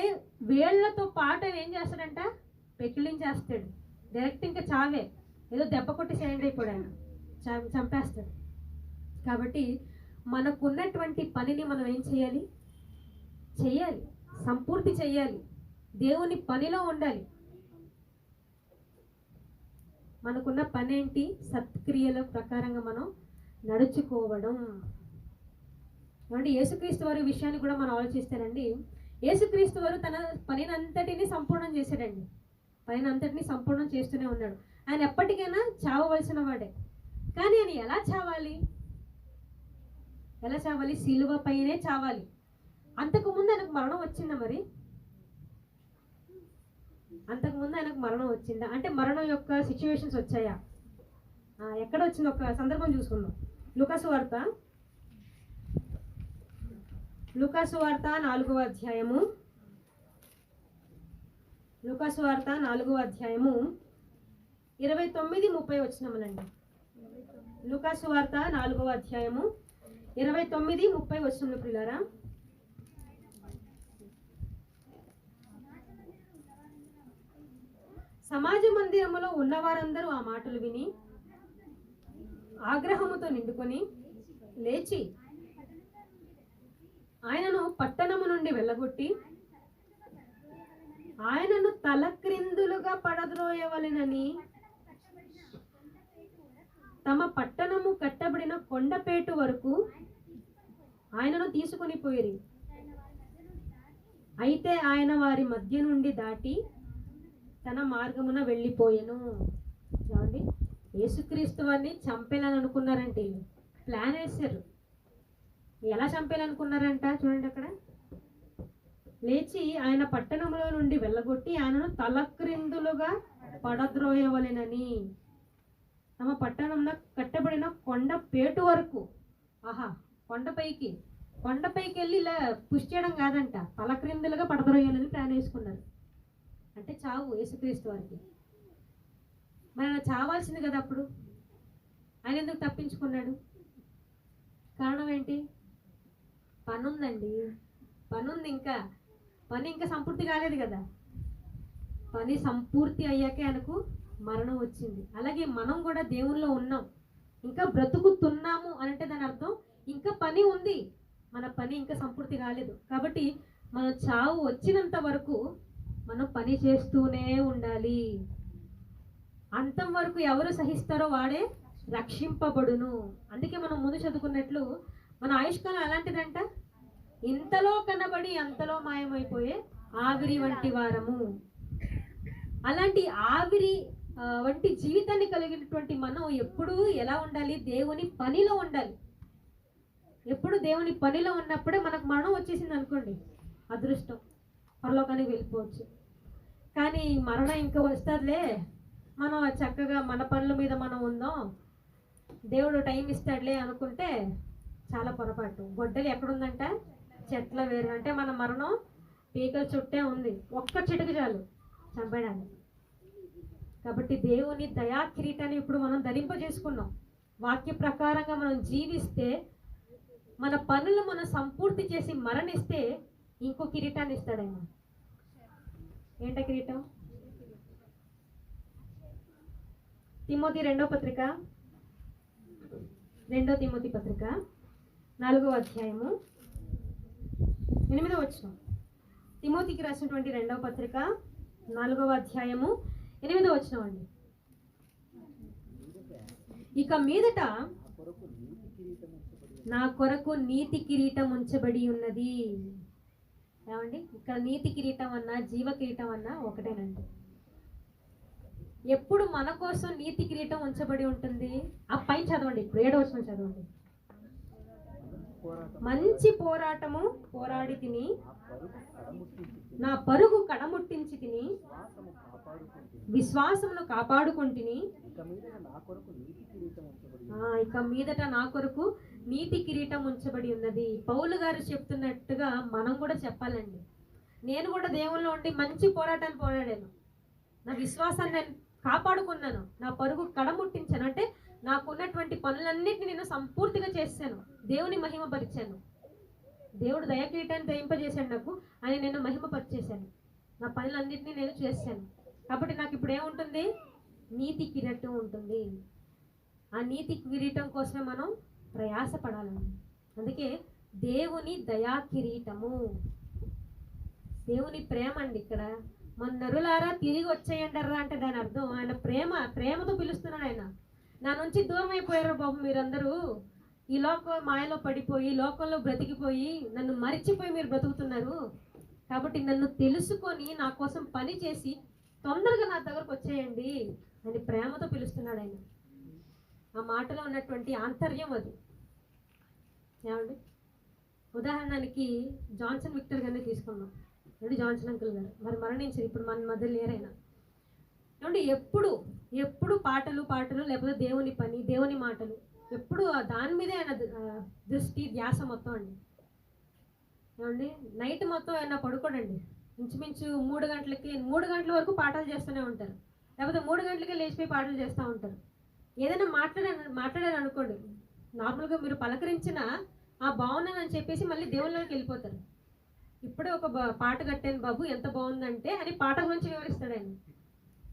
వేళ్లతో పాటు ఆయన ఏం చేస్తాడంట? పెకిలించేస్తాడు. డైరెక్ట్ ఇంకా చావే, ఏదో దెబ్బ కొట్టి సైండ్ అయిపోయాడు, ఆయన చంపేస్తాడు. కాబట్టి మనకున్నటువంటి పనిని మనం ఏం చేయాలి? సంపూర్తి చేయాలి. దేవుని పనిలో ఉండాలి. మనకున్న పని ఏంటి? సత్క్రియల ప్రకారంగా మనం నడుచుకోవడం. అంటే యేసుక్రీస్తు వారి విషయాన్ని కూడా మనం ఆలోచిస్తానండి. యేసుక్రీస్తు వారు తన పనినంతటిని సంపూర్ణం చేశాడండి. పనినంతటిని సంపూర్ణం చేస్తూనే ఉన్నాడు. ఆయన ఎప్పటికైనా చావవలసిన వాడే. కానీ ఆయన ఎలా చావాలి? సిలువ పైనే చావాలి. అంతకుముందు ఆయనకు మరణం వచ్చిందా? మరి అంతకుముందు ఆయనకు మరణం వచ్చిందా? అంటే మరణం యొక్క సిచ్యువేషన్స్ వచ్చాయా? ఎక్కడ వచ్చింది? ఒక సందర్భం చూసుకుందాం. లూకాసు వార్త 4వ అధ్యాయము, లూకాసు వార్త 4వ అధ్యాయము 29-30 వచనములండి. లూకాసు వార్త 4వ అధ్యాయము 29, 30 వచనంలో ప్రియులారా, సమాజ మందిరములో ఉన్నవారందరూ ఆ మాటలు విని ఆగ్రహముతో నిండుకొని లేచి ఆయనను పట్టణము నుండి వెళ్ళగొట్టి ఆయనను తలక్రిందులుగా పడద్రోయవలెనని తమ పట్టణము కట్టబడిన కొండపేటు వరకు ఆయనను తీసుకొని పోయిరి. అయితే ఆయన వారి మధ్య నుండి దాటి తన మార్గమున వెళ్ళిపోయెను. చూడండి, యేసుక్రీస్తు వారిని చంపేయాలని అనుకున్నారంటే ప్లాన్ వేశారు. ఎలా చంపేయాలనుకున్నారంట చూడండి, అక్కడ లేచి ఆయన పట్టణంలో నుండి వెళ్ళగొట్టి ఆయనను తలక్రిందులుగా పడద్రోయవలెనని తమ పట్టణంలో కట్టబడిన కొండ పేటు వరకు. ఆహా, కొండపైకి వెళ్ళి ఇలా పుష్ చేయడం కాదంట, తలక్రిందులుగా పడద్రోయాలని ప్లాన్ వేసుకున్నారు. అంటే చావు యేసుక్రీస్తు వారికి. మరి ఆయన చావాల్సింది కదా అప్పుడు. ఆయన ఎందుకు తప్పించుకున్నాడు? కారణం ఏంటి? పని ఉందండి, పని ఉంది. పని ఇంకా సంపూర్తి కాలేదు కదా. పని సంపూర్తి అయ్యాకే ఆయనకు మరణం వచ్చింది. అలాగే మనం కూడా దేవుల్లో ఉన్నాం, ఇంకా బ్రతుకుతున్నాము అంటే దాని అర్థం ఇంకా పని ఉంది, మన పని ఇంకా సంపూర్తి కాలేదు. కాబట్టి మన చావు వచ్చినంత వరకు మనం పని చేస్తూనే ఉండాలి. అంతం వరకు ఎవరు సహిస్తారో వాడే రక్షింపబడును. అందుకే మనం ముందు చదువుకున్నట్లు మన ఆయుష్కాలం అలాంటిదంట, ఇంతలో కనబడి అంతలో మాయమైపోయే ఆవిరి వంటి వారము. అలాంటి ఆవిరి వంటి జీవితాన్ని కలిగినటువంటి మనం ఎప్పుడు ఎలా ఉండాలి? దేవుని పనిలో ఉండాలి. ఎప్పుడు దేవుని పనిలో ఉన్నప్పుడే మనకు మరణం వచ్చేసింది అనుకోండి, అదృష్టం, పరలోకానికి వెళ్ళిపోవచ్చు. కానీ మరణం ఇంకా వస్తుందిలే, మనం చక్కగా మన పనుల మీద మనం ఉందాం, దేవుడు టైం ఇస్తాడులే అనుకుంటే చాలా పొరపాటు. గొడ్డలి ఎక్కడుందంట? చెట్ల వేరు. అంటే మన మరణం పీకల చుట్టే ఉంది, ఒక్క చిటుకు చాలు చంపేయడానికి. కాబట్టి దేవుని దయా కిరీటాన్ని ఇప్పుడు మనం ధరింపజేసుకున్నాం. వాక్య ప్రకారంగా మనం జీవిస్తే, మన పనులు మనం సంపూర్తి చేసి మరణిస్తే ఇంకో కిరీటాన్ని ఇస్తాడు ఆయన. ఏంట కిరీటం? తిమోతి 2వ పత్రిక 2 తిమోతి పత్రిక 4వ అధ్యాయము 8వ వచనం. తిమోతికి రాసినటువంటి 2వ పత్రిక 4వ అధ్యాయము 8వ వచనం అండి. ఇక మీదట నా కొరకు నీతి కిరీటం ఉంచబడి ఉన్నది. ఏమండి, ఇక్కడ నీతి కిరీటం అన్నా జీవ కిరీటం అన్నా ఒకటేనండి. ఎప్పుడు మన కోసం నీతి కిరీటం ఉంచబడి ఉంటుంది? ఆ పైన చదవండి, ఇప్పుడు 7వ వచనం చదవండి. మంచి పోరాటము పోరాడి తిని నా పరుగు కడముట్టించి తిని విశ్వాసమును కాపాడుకుంటుని ఇక మీదట నా కొరకు నీతి కిరీటం ఉంచబడి ఉన్నది. పౌలు గారు చెప్తున్నట్టుగా మనం కూడా చెప్పాలండి. నేను కూడా దేవుల్లో ఉండి మంచి పోరాటాన్ని పోరాడాను, నా విశ్వాసాన్ని నేను కాపాడుకున్నాను, నా పరుగు కడముట్టించాను. అంటే నాకున్నటువంటి పనులన్నిటిని నేను సంపూర్తిగా చేశాను, దేవుని మహిమపరిచాను. దేవుడు దయాకిరీటాన్ని ధరింపజేశాడు నాకు, అని నేను మహిమపరిచేశాను, నా పనులన్నిటినీ నేను చేశాను. కాబట్టి నాకు ఇప్పుడు ఏముంటుంది? నీతి కిరీటం ఉంటుంది. ఆ నీతి కిరీటం కోసమే మనం ప్రయాసపడాలండి. అందుకే దేవుని దయా కిరీటము, దేవుని ప్రేమ అండి. ఇక్కడ మన నరులారా తిరిగి వచ్చేయండర్రా అంటే దాని అర్థం ఆయన ప్రేమతో పిలుస్తున్నాడు. ఆయన నా నుంచి దూరం అయిపోయారు బాబు, మీరందరూ ఈ మాయలో పడిపోయి లోకంలో బ్రతికిపోయి నన్ను మరిచిపోయి మీరు బ్రతుకుతున్నారు. కాబట్టి నన్ను తెలుసుకొని నా కోసం పని చేసి తొందరగా నా దగ్గరకు వచ్చేయండి అని ప్రేమతో పిలుస్తున్నాడు ఆయన. ఆ మాటలో ఉన్నటువంటి ఆంతర్యం అది. ఏమండి, ఉదాహరణకి జాన్సన్ విక్టర్ గారిని తీసుకున్నాం. జాన్సన్ అంకుల్ గారు మరి మరణించారు, ఇప్పుడు మన మధ్య లేరైనా. ఏమంటే ఎప్పుడు పాటలు లేకపోతే దేవుని పని, దేవుని మాటలు, ఎప్పుడు దాని మీదే ఆయన దృష్టి ధ్యాస మొత్తం అండి. ఏమండి, నైట్ మొత్తం ఆయన పడుకోడండి. ఇంచుమించు 3 గంటల వరకు పాటలు చేస్తూనే ఉంటారు, లేకపోతే 3 గంటలకే లేచిపోయి పాటలు చేస్తూ ఉంటారు. ఏదైనా మాట్లాడారు అనుకోండి, నార్మల్గా మీరు పలకరించిన ఆ బాగున్నానని చెప్పేసి మళ్ళీ దేవుళ్ళలోకి వెళ్ళిపోతారు. ఇప్పుడే ఒక పాట కట్టాను బాబు ఎంత బాగుందంటే అని పాట గురించి వివరిస్తాడు ఆయన.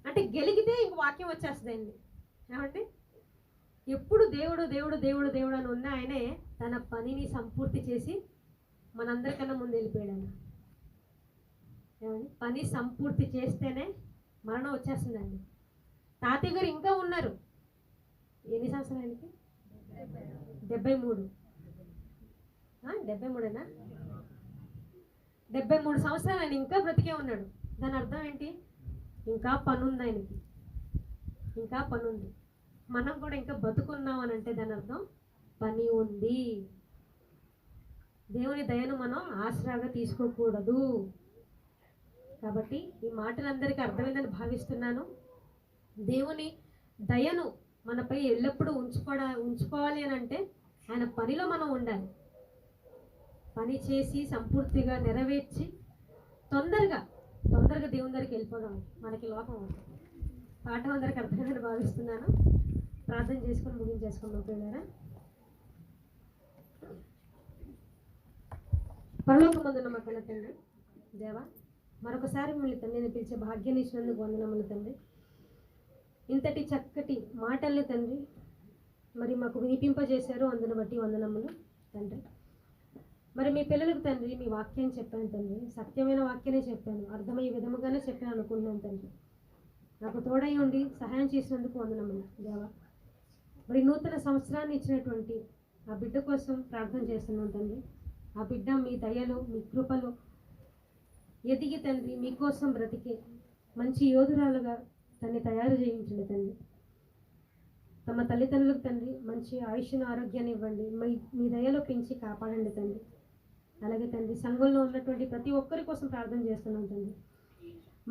అంటే గెలిగితే ఇంక వాక్యం వచ్చేస్తుంది ఆయన్ని. ఏమంటే ఎప్పుడు దేవుడు దేవుడు దేవుడు దేవుడు అని ఉన్న ఆయనే తన పనిని సంపూర్తి చేసి మనందరికన్నా ముందు వెళ్ళిపోయాడు ఆయన. ఏమండి పని సంపూర్తి చేస్తేనే మరణం వచ్చేస్తుందండి. తాతయ్య గారు ఇంకా ఉన్నారు. ఎన్ని సంవత్సరాలు ఆయనకి? 73. 73ఏనా? 73 సంవత్సరాలు ఆయన ఇంకా బ్రతికే ఉన్నాడు. దాని అర్థం ఏంటి? ఇంకా పని ఉంది ఆయనకి, ఇంకా పని ఉంది. మనం కూడా ఇంకా బతుకున్నాం అని అంటే దాని అర్థం పని ఉంది. దేవుని దయను మనం ఆసరాగా తీసుకోకూడదు. కాబట్టి ఈ మాటలందరికీ అర్థమైందని భావిస్తున్నాను. దేవుని దయను మనపై ఎల్లప్పుడూ ఉంచుకోవాలి అని అంటే ఆయన పనిలో మనం ఉండాలి. పని చేసి సంపూర్తిగా నెరవేర్చి తొందరగా దేవుని దగ్గరికి వెళ్ళిపోదాం. మనకి లోకం పాఠం అందరికి అర్థమైందని భావిస్తున్నాను. ప్రార్థన చేసుకొని ముగించేసుకుందాం పిల్లరా. పరలోకమందున్న మా కన్న తండ్రి దేవా, మరొకసారి మిమ్మల్ని తండ్రిని పిలిచే భాగ్యాన్ని ఇచ్చినందుకు వందనములు తండ్రి. ఇంతటి చక్కటి మాటల్ని తండ్రి మరి మాకు వినిపింపజేశారు, అందును బట్టి వందనములు తండ్రి. మరి మీ పిల్లలకు తండ్రి మీ వాక్యాన్ని చెప్పాను తండ్రి, సత్యమైన వాక్యాన్ని చెప్పాను, అర్థమయ్యే విధముగానే చెప్పాను అనుకుంటున్నాను తండ్రి. నాకు తోడై ఉండి సహాయం చేసినందుకు వందనములు దేవా. మరి నూతన సంవత్సరాన్ని ఇచ్చినటువంటి ఆ బిడ్డ కోసం ప్రార్థన చేస్తున్నాను తండ్రి. ఆ బిడ్డ మీ దయలో మీ కృపలో ఎదిగి తండ్రి మీకోసం బ్రతికే మంచి యోధురాలుగా తన్ని తయారు చేయించండి తండ్రి. తమ తల్లిదండ్రులకు తండ్రి మంచి ఆయుష్ను ఆరోగ్యాన్ని ఇవ్వండి. మీ దయలో పెంచి కాపాడండి తండ్రి. అలాగే తండ్రి సంఘంలో ఉన్నటువంటి ప్రతి ఒక్కరి కోసం ప్రార్థన చేస్తున్నాం తండ్రి.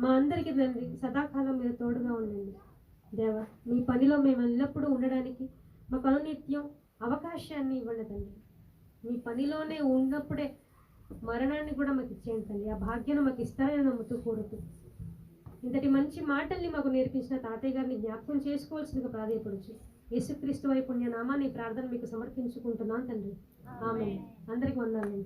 మా అందరికీ తండ్రి సదాకాలం మీరు తోడుగా ఉండండి దేవా. మీ పనిలో మేము ఎల్లప్పుడూ ఉండడానికి మాకు అనునిత్యం అవకాశాన్ని ఇవ్వండి తండ్రి. మీ పనిలోనే ఉన్నప్పుడే మరణాన్ని కూడా మాకు ఇచ్చేయండి తండ్రి. ఆ భాగ్యాన్ని మాకు ఇస్తారని నమ్ముతూ కోరుతూ ఇంతటి మంచి మాటల్ని మాకు నేర్పించిన తాతయ్య గారిని జ్ఞాపకం చేసుకోవాల్సిందిగా ప్రాధాయపడుచు యేసుక్రీస్తు వారి పుణ్య నామాన్ని ప్రార్థన మీకు సమర్పించుకుంటున్నాను తండ్రి. ఆమేన్. అందరికి వందనాలండి.